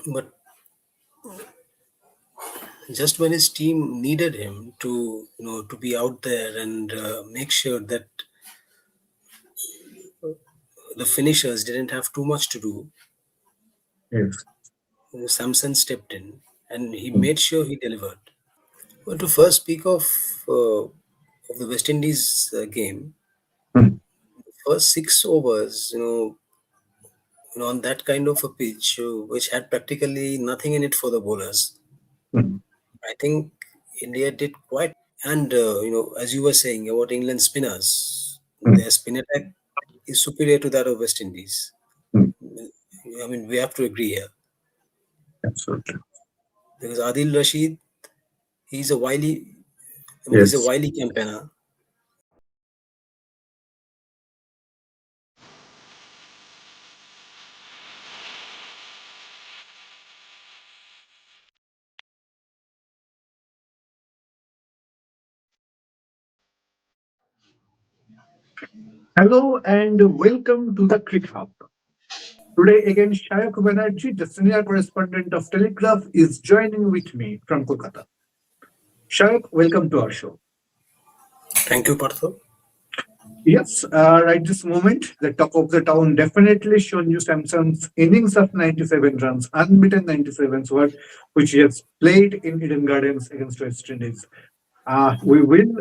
But just when his team needed him to, to be out there and make sure that the finishers didn't have too much to do, Yes. Samson stepped in and he Mm, made sure he delivered. Well, to first speak of the West Indies game, mm, first 6 overs, on that kind of a pitch, which had practically nothing in it for the bowlers, mm, I think India did quite. And as you were saying about England spinners, mm, their spin attack is superior to that of West Indies. mm. I mean, we have to agree here Absolutely. because Adil Rashid, he's a wily, he's a Yes. wily campaigner. Hello and welcome to the Cricket Hub. Today again, Shayak Banerjee, the senior correspondent of Telegraph, is joining with me from Kolkata. Shayak, welcome to our show. Thank you, Partho. Yes, right this moment, the top of the town definitely Sanju Samson's innings of 97 runs, unbeaten 97s, which he has played in Eden Gardens against West Indies. We will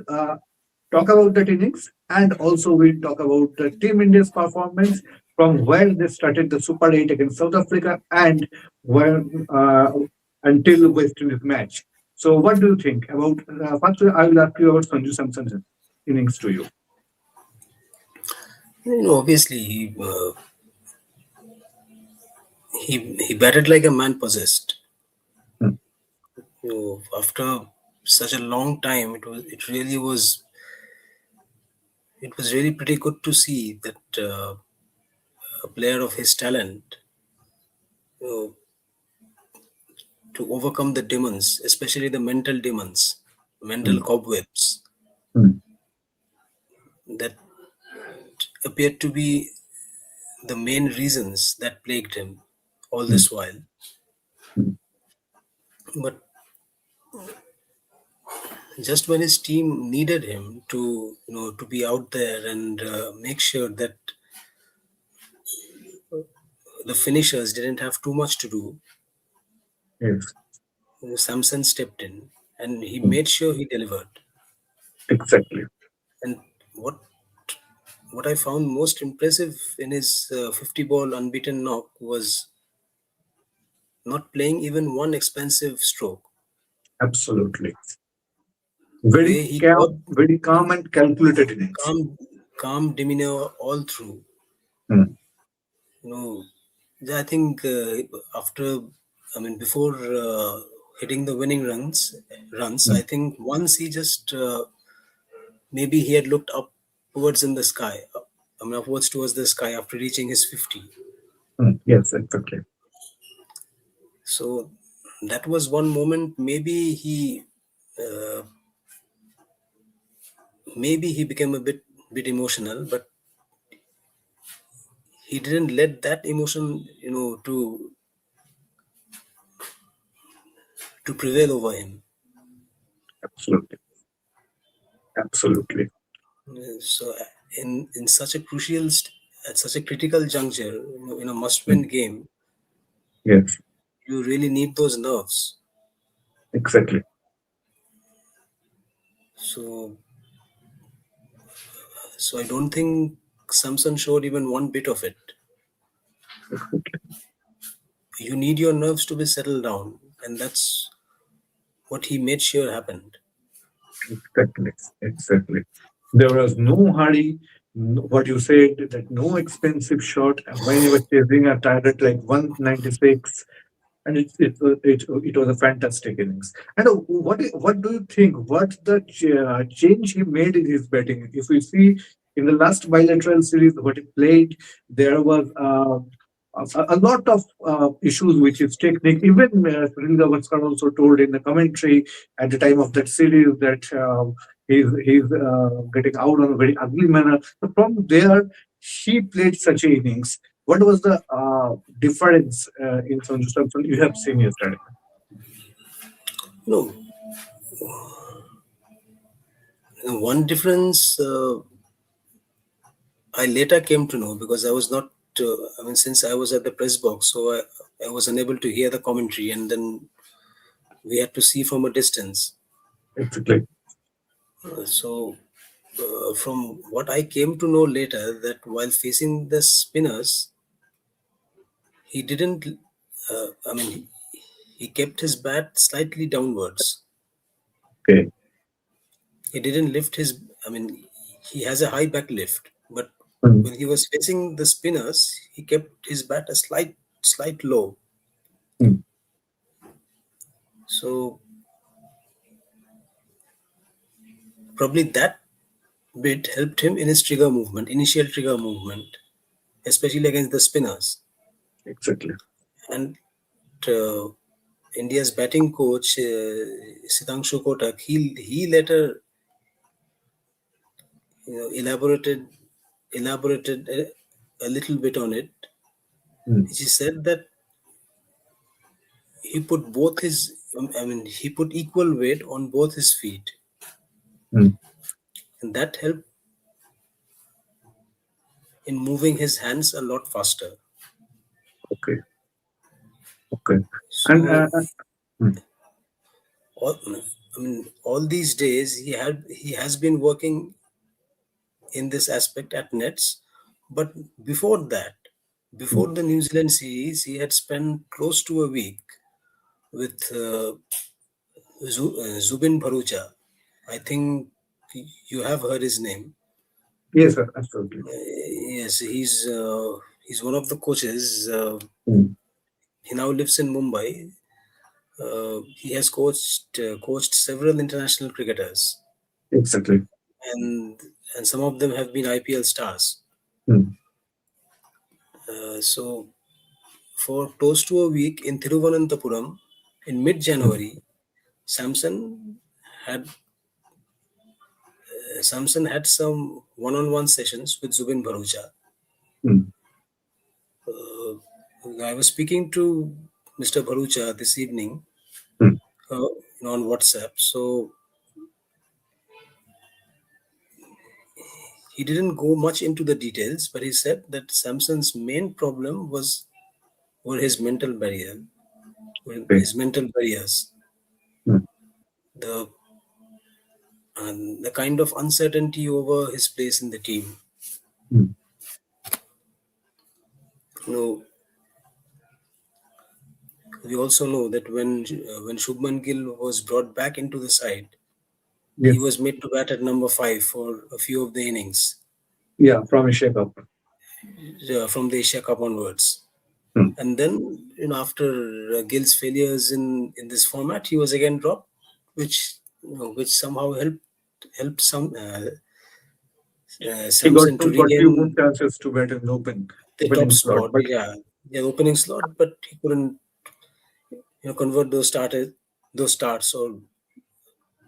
talk about that innings and also we'll talk about the Team India's performance from where they started the Super 8 against South Africa and where until West Indies match. So, what do you think about? First, I will ask you about Sanju Samson's innings to you. Obviously, he batted like a man possessed. Hmm, After such a long time, it was really pretty good to see that a player of his talent, you know, to overcome the demons, especially the mental demons, mental hmm, cobwebs hmm, that appeared to be the main reasons that plagued him all hmm, this while. hmm. But just when his team needed him to, to be out there and make sure that the finishers didn't have too much to do, Yes, Samson stepped in and he hmm, made sure he delivered. exactly. And what what I found most impressive in his 50 ball unbeaten knock was not playing even one expensive stroke. Absolutely. The Very way he kept calm, very calm and calculated innings. calm demeanor all through. Hmm, You know, I think after, I mean, before hitting the winning runs, hmm, I think once he just maybe he had looked upwards in the sky, I mean, upwards towards the sky after reaching his 50. hmm. Yes, exactly. So that was one moment. Uh, maybe he became a bit emotional, but he didn't let that emotion, to prevail over him. Absolutely. Absolutely. So in such a at such a critical juncture, in a Hmm. must-win game, Yes, you really need those nerves. exactly. So I don't think Samson showed even one bit of it. Exactly. You need your nerves to be settled down, and that's what he made sure happened. Exactly. Exactly. There was no hurry. What you said that no expensive shot when he was chasing a target like 196, and it was a fantastic innings. And what do you think? What the change he made in his batting? If we see in the last bilateral series what he played, there was a lot of issues with his technique. Even Sunil Gavaskar also told in the commentary at the time of that series that he's getting out on a very ugly manner. So from there, he played such innings What was the difference in Sanju Samson you have seen yesterday? No, one difference I later came to know because I was not. I mean, since I was at the press box, so I was unable to hear the commentary, and then we had to see from a distance. Exactly. So, from what I came to know later, that while facing the spinners, he didn't. I mean, he kept his bat slightly downwards. Okay. He didn't lift his. I mean, he has a high back lift, but Mm, when he was facing the spinners, he kept his bat a slight low. mm, So probably that bit helped him in his initial trigger movement, especially against the spinners. exactly. And uh, India's batting coach Sitangshu Kotak, he later elaborated a little bit on it. Mm, He said that he put both his, I mean, he put equal weight on both his feet, mm, and that helped in moving his hands a lot faster. okay. Okay. And So, mm, all these days he has been working in this aspect at Nets, but before that, before mm, the New Zealand series, he had spent close to a week with Zubin Bharucha. I think you have heard his name. yes, sir, absolutely. Yes, he's one of the coaches. Mm, He now lives in Mumbai. He has coached several international cricketers, exactly. and some of them have been IPL stars. Mm, So for close to a week in Thiruvananthapuram in mm, mid-January, Samson had Samson had some one-on-one sessions with Zubin Bharucha. mm, I was speaking to Mr. Bharucha this evening mm, on WhatsApp. So he didn't go much into the details, but he said that Samson's main problem were his okay. his mental barriers, Mm, the the kind of uncertainty over his place in the team. mm, You know, we also know that when Shubman Gill was brought back into the side, he yes. was made to bat at number 5 for a few of the innings Yeah, from Asia Cup. from the Asia Cup onwards. Mm, And then, after Gill's failures in this format, he was again dropped, which somehow helped he got Samson to got few good regain chances to bat in the the top opening slot, spot. but Yeah, the opening slot, but he couldn't convert those starts, or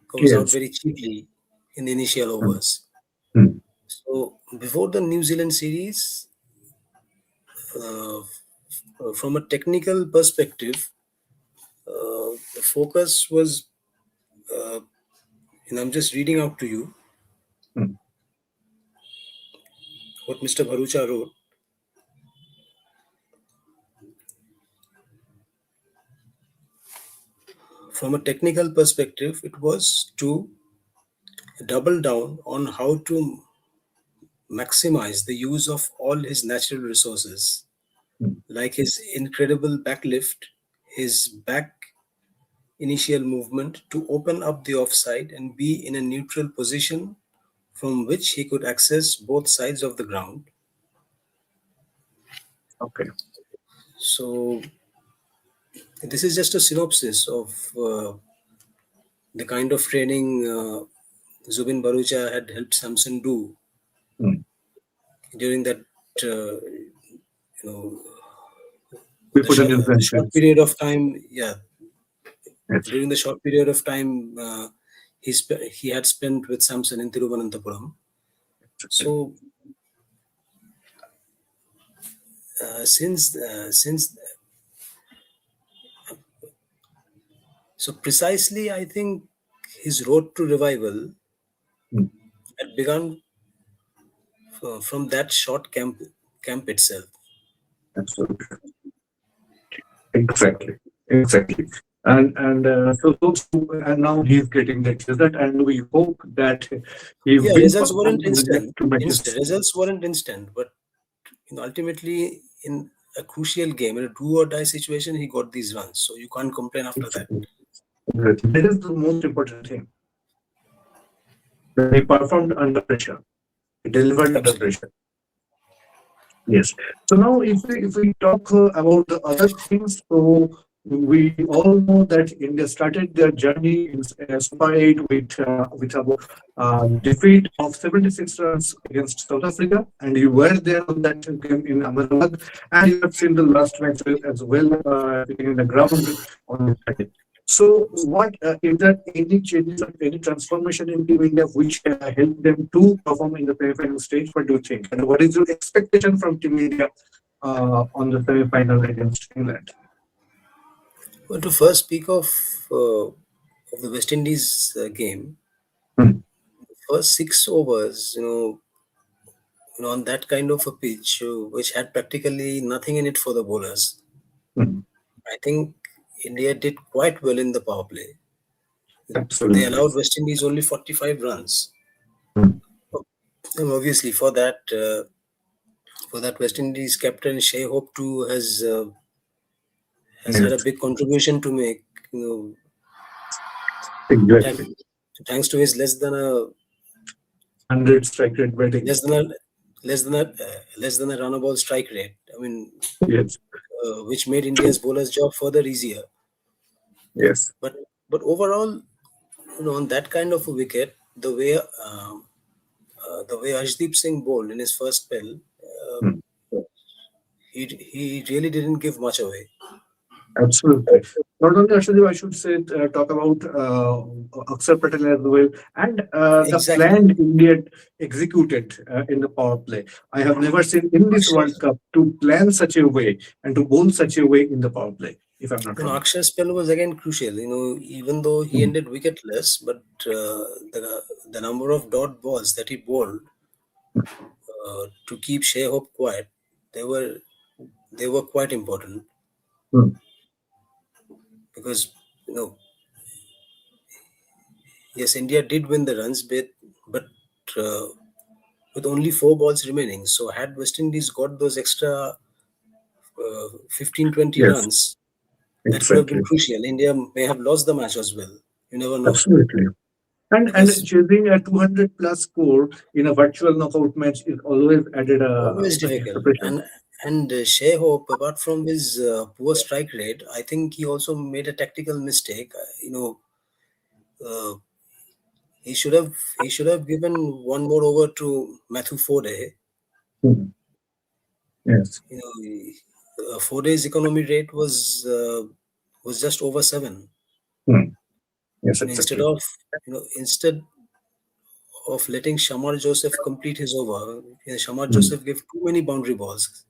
goes out yes. very cheaply in the initial Mm, overs. mm, So before the New Zealand series, uh, from a technical perspective, the focus was, and I'm just reading out to you mm, what Mr. Bharucha wrote. From a technical perspective, it was to double down on how to maximize the use of all his natural resources, mm. like his incredible backlift, his back initial movement to open up the offside and be in a neutral position from which he could access both sides of the ground. Okay. So, this is just a synopsis of the kind of training Zubin Barucha had helped Samson do Mm. during that, you know, Before the New the Zealand short series. period of time. Yeah, Yes, during the short period of time he had spent with Samson in Thiruvananthapuram. exactly. So since so precisely, I think his road to revival Mm. had begun from that short camp itself. Absolutely. Exactly. Exactly. And now he's getting that result, and we hope that he Yeah, will results weren't perform in the next instant. two matches. Results weren't instant, but ultimately in a crucial game, in a do or die situation, he got these runs. So you can't complain after that. Exactly. Exactly. That is the most important thing. That he performed under pressure. He delivered under Absolutely. pressure. Yes. So now, if we talk about the other things, so we all know that India started their journey in Super 8 with a defeat of 76 runs against South Africa, and you were there on that game in Ahmedabad, and you have seen the last match as well, sitting in the ground on the day. So, what is there any changes or any transformation in Team India which help them to perform in the semi-final stage? What do you think? And what is your expectation from Team India on the semi-final against England? Well, to first speak of the West Indies game, Hmm, first 6 overs, on that kind of a pitch, which had practically nothing in it for the bowlers, hmm. I think India did quite well in the power play. They Absolutely. allowed West Indies only 45 runs. Hmm. And obviously, for that West Indies captain Shea Hope too has had a Yes, big contribution to make. You know, thank, exactly. thanks to his Hundred strike rate batting. less than a less than a run ball strike rate. I mean, Yes, which made India's bowlers' job further easier. yes. But overall, on that kind of a wicket, the way Ashdeep Singh bowled in his first spell, Hmm. he really didn't give much away. Absolutely. Not only Ashwin, I should say, talk about Aksar Patel as well, and the Exactly. plan India executed in the power play. I have never seen in this World Cup to plan such a way and to bowl such a way in the power play, if I'm not wrong. Akshar's spell was again crucial. Even though he Mm, ended wicketless, but the number of dot balls that he bowled to keep Shea Hope quiet, they were they were quite important mm, because yes, India did win the runs bit, but uh, with only 4 balls remaining. So had West Indies got those extra 15-20 yes, runs, that could have been exactly. crucial. India may have lost the match as well. You never know Absolutely. And because chasing a 200 plus score in a virtual knockout match is always added always an extra difficult. pressure. And Shea Hope, apart from his poor strike rate, I think he also made a tactical mistake. Uh, he should have given one more over to Matthew Forde. Mm, yes. Forde's economy rate was just over 7. Mm, yes, Instead exactly. of letting Shamar Joseph complete his over, Shamar Mm, Joseph gave too many boundary balls.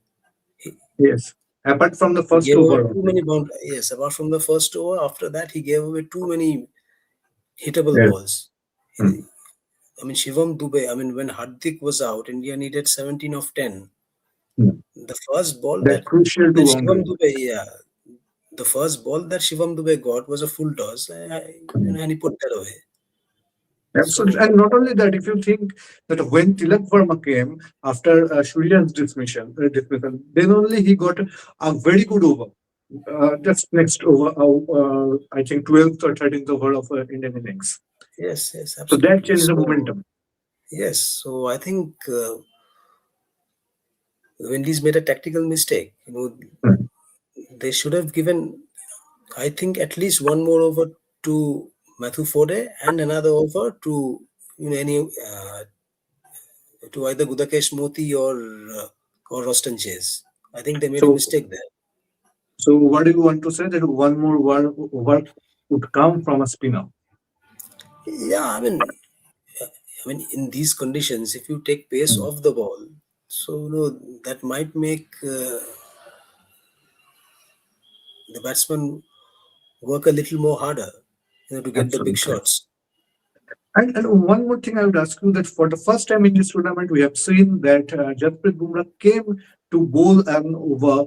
He, yes. Apart from the he first gave away over too only. many bound. Yes, apart from the first over, after that he gave away too many hittable Yes. balls. Mm, I mean, Shivam Dubey. I mean, when Hardik was out, India needed 17 of 10. mm. The first ball That crucial to Shivam boundary. Dubey, yeah, the first ball that Shivam Dubey got was a full toss, Mm. and he put that away. Absolutely. So And not only that, if you think that when Tilak Verma came after Shuriya's dismissal, then only he got a very good over. Just next over, I think 12th or 13th over of Indian innings. yes, yes, So that absolutely. changed the So momentum. yes, so I think Wendy's made a tactical mistake. Mm. They should have given, I think, at least one more over to Matthew Forde and another over to any to either Gudakesh Moti or Roston Chase. I think they made a So, mistake there. so what do you want to say that one more over would come from a spinner? Yeah, I mean, in these conditions, if you take pace Mm. off the ball, so that might make. the batsmen work a little more harder, to get the big Absolutely. shots. And one more thing I would ask you that for the first time in this tournament, we have seen that Jasprit Bumrah came to bowl an over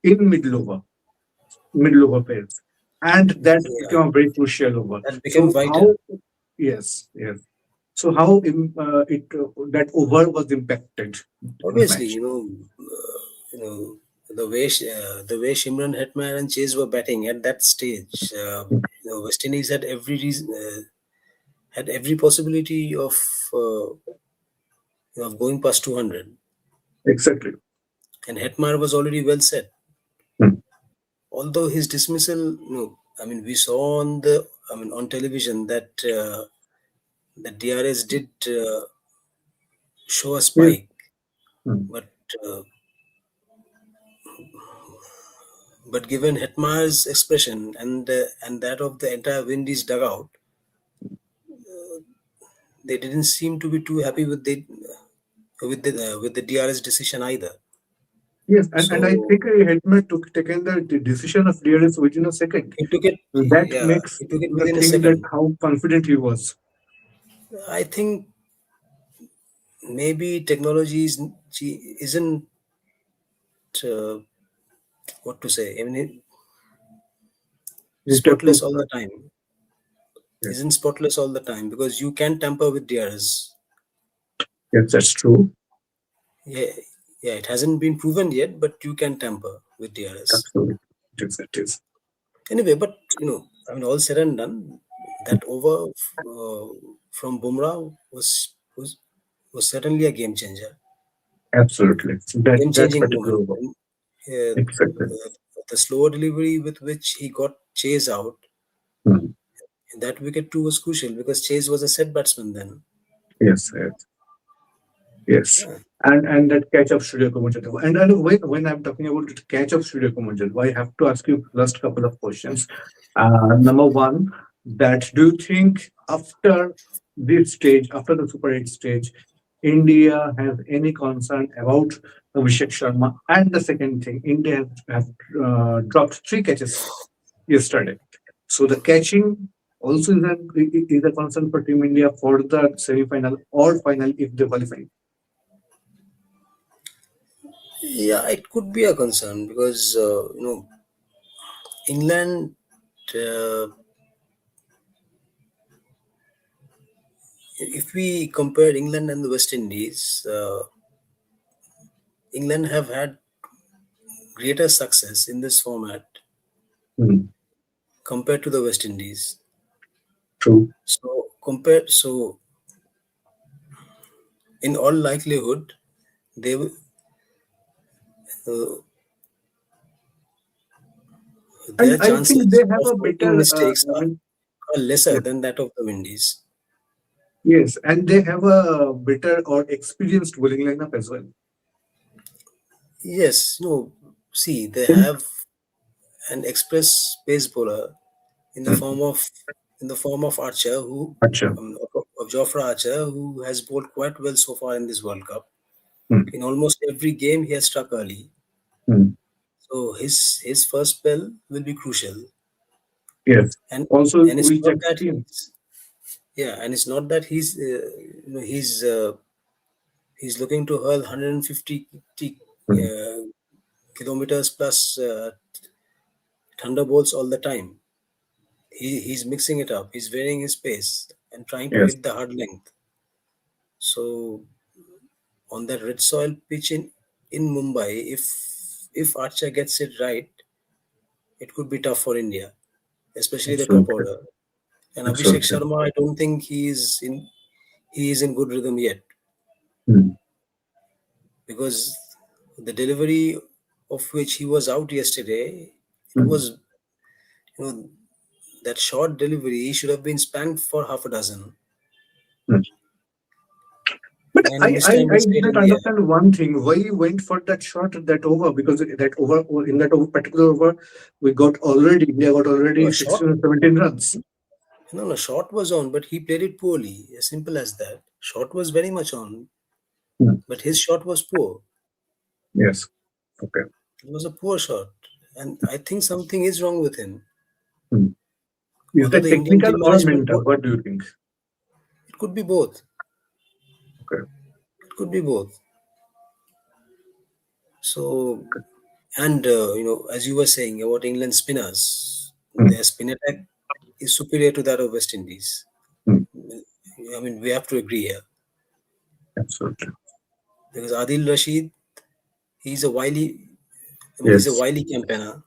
in middle over phase, and that Yeah, became a very crucial over. that became So vital. how? Yes, yes. So how it that over was impacted in the Obviously, match? the way Shimran Hetmyer and Chase were batting at that stage, West Indies had every reason, had every possibility uh, of going past 200, Exactly. and Hetmyer was already well set. Hmm. Although his dismissal, I mean, we saw on television that the DRS did show a Yes. spike, Hmm. but uh, but given Hetmar's expression and that of the entire Windies dugout, they didn't seem to be too happy with the DRS decision either. Yes, and I So think Helmet took taken the decision of DRS within a second. he took it, That yeah, makes he took it the within a thing that second. how confident he was. I think maybe technology isn't uh, what to say. I mean, It have spotless to, all the time. yes, Isn't spotless all the time because you can tamper with DRS. yes, that's true. Yeah, yeah, it hasn't been proven yet, but you can tamper with DRS. Absolutely, it is. Anyway, but I mean, all said and done, that over from Bumrah was certainly a game changer, Absolutely. That game-changing particular moment. over. And, Exactly. the slower delivery with which he got Chase out, Hmm. that wicket too was crucial because Chase was a set batsman then. Yes, yes. Yes. Yeah. And that catch of Studio Komodo. And when I'm talking about the catch of Studio Komodo, I have to ask you last couple of questions. Number one, that do you think after this stage, after the Super 8 stage, India has any concern about Abhishek Sharma? And the second thing, India have dropped three catches yesterday. So the catching also is a concern for Team India for the semi-final or final if they qualify. Yeah, it could be a concern because England, uh, if we compare England and the West Indies, England have had greater success in this format Hmm. compared to the West Indies. True. So in all likelihood, uh, And their I think chances they have of a making better, mistakes are lesser yes, than that of the Windies. yes, and they have a better or experienced bowling lineup as well. Yes, see, they In have an express pace bowler in the Hmm. form of Archer, Acha. of Jofra Archer, who has bowled quite well so far in this World Cup. Hmm. In almost every game, he has struck early. Hmm. So his first spell will be crucial, Yes. and Also, and it's with not Jack that Steam. he's yeah, and it's not that he's looking to hurl 150 Hmm. uh, kilometers plus thunderbolts all the time. He's mixing it up. He's varying his pace and trying to Yes. hit the hard length. So on that red soil pitch in Mumbai, if Archer gets it right, it could be tough for India, especially the top Absolutely. order. And Abhishek Absolutely. Sharma, I don't think he is in good rhythm yet Hmm. because the delivery of which he was out yesterday, it Hmm. was you know that short delivery he should have been spanked for half a dozen. Hmm. But And I, this I, time he I stayed did not in the air. understand one thing. Why you went for that shot that over? Because that over in that over particular over, we got already India got No, already shot 16 or 17 runs. no shot was on, but he played it poorly. As simple as that. Shot was very much on, Hmm. but his shot was poor. Yes. Okay. It was a poor shot. and I think something is wrong with him. Hmm. Is Although that the Indian technical team or management, mental? What do you think? it could be both. Okay. It could be both. So, and as you were saying about England spinners, Hmm. their spin attack is superior to that of West Indies. Hmm. I mean, we have to agree here Absolutely. because Adil Rashid, he's a wily. I mean, he's a Yes. wily campaigner.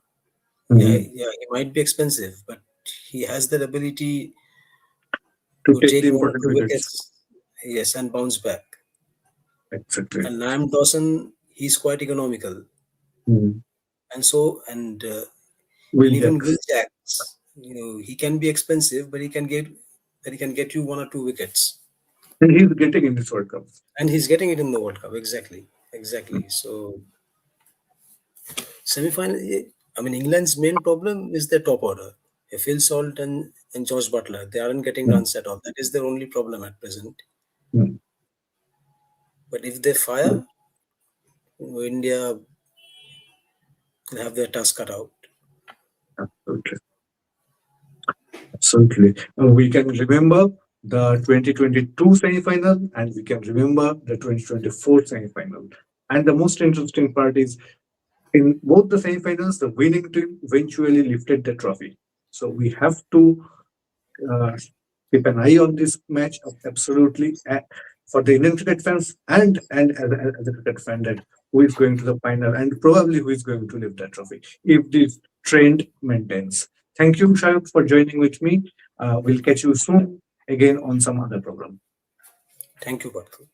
Yeah, Hmm. yeah, he might be expensive, but he has that ability To to take the take one or important two wickets. wickets, yes, and bounce back. Exactly. And Liam Dawson, he's quite economical, Hmm. and so and Will even Will Jacks. Jacks, he can be expensive, but he can get you one or two wickets, And he's getting in this World Cup. and he's getting it in the World Cup exactly, Hmm. exactly. So semi-final. I mean, England's main problem is their top order. Phil Salt and George Butler, they aren't getting Hmm. runs at all. That is their only problem at present. Hmm. But if they Hmm. fire, India will have their task cut out. Absolutely. Absolutely. We can remember the 2022 semi-final and we can remember the 2024 semi-final. And the most interesting part is in both the semi-finals, the winning team eventually lifted the trophy. So we have to uh, keep an eye on this match absolutely for the Indian cricket fans and as a cricket fan that who is going to the final and probably who is going to lift that trophy if this trend maintains. Thank you, Shayuk, for joining with me. We'll catch you soon again on some other program. Thank you, Bartu.